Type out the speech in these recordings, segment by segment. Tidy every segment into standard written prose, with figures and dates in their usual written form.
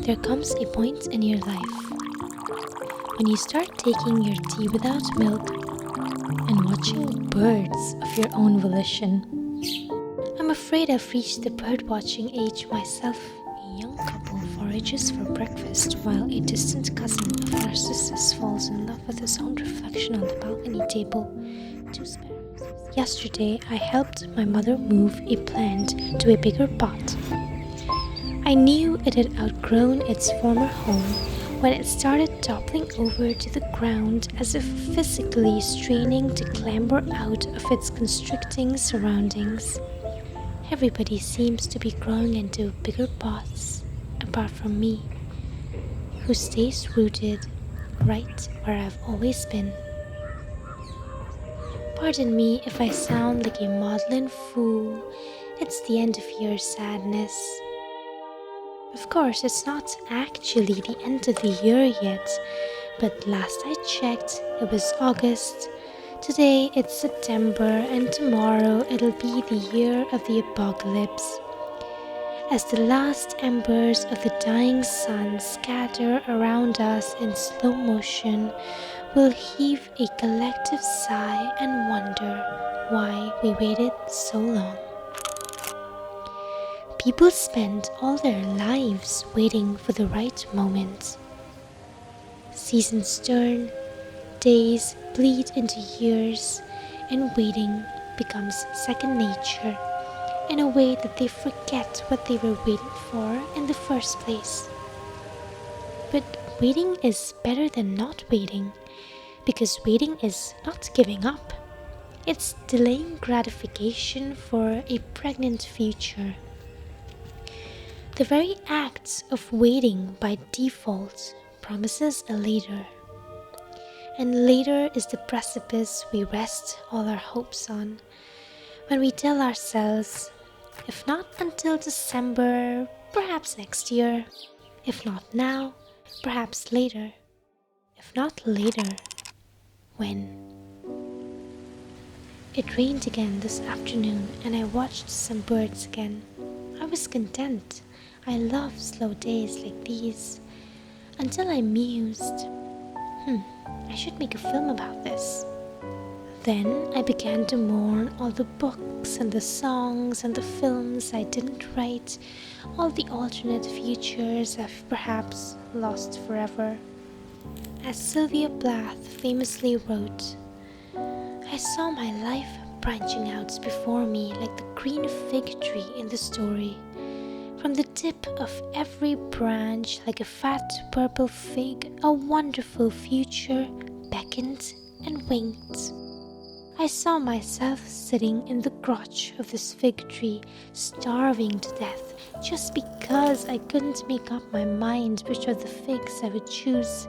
There comes a point in your life when you start taking your tea without milk and watching birds of your own volition. I'm afraid I've reached the bird-watching age myself. A young couple forages for breakfast while a distant cousin of Narcissus falls in love with his own reflection on the balcony table. 2 sparrows. Yesterday, I helped my mother move a plant to a bigger pot. I knew it had outgrown its former home when it started toppling over to the ground as if physically straining to clamber out of its constricting surroundings. Everybody seems to be growing into bigger pots, apart from me, who stays rooted right where I've always been. Pardon me if I sound like a maudlin fool. It's the end of year sadness. Of course, it's not actually the end of the year yet, but last I checked, it was August. Today it's September, and tomorrow it'll be the year of the apocalypse. As the last embers of the dying sun scatter around us in slow motion, we'll heave a collective sigh and wonder why we waited so long. People spend all their lives waiting for the right moment. Seasons turn, days bleed into years, and waiting becomes second nature in a way that they forget what they were waiting for in the first place. But waiting is better than not waiting, because waiting is not giving up. It's delaying gratification for a pregnant future. The very act of waiting by default promises a later. And later is the precipice we rest all our hopes on, when we tell ourselves, if not until December, perhaps next year. If not now, perhaps later. If not later, when? It rained again this afternoon and I watched some birds again. I was content. I love slow days like these. Until I mused, I should make a film about this. Then I began to mourn all the books and the songs and the films I didn't write, all the alternate futures I've perhaps lost forever. As Sylvia Plath famously wrote, I saw my life branching out before me like the green fig tree in the story. From the tip of every branch, like a fat purple fig, a wonderful future beckoned and winked. I saw myself sitting in the crotch of this fig tree, starving to death, just because I couldn't make up my mind which of the figs I would choose.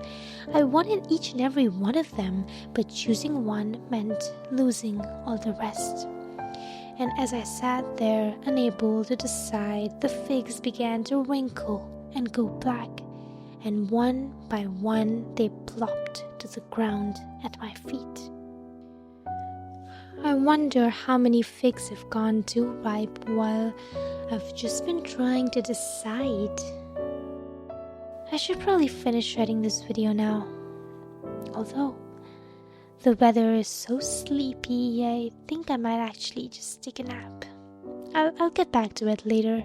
I wanted each and every one of them, but choosing one meant losing all the rest. And as I sat there, unable to decide, the figs began to wrinkle and go black, and one by one they plopped to the ground at my feet. I wonder how many figs have gone too ripe while I've just been trying to decide. I should probably finish writing this video now. Although the weather is so sleepy, I think I might actually just take a nap. I'll get back to it later.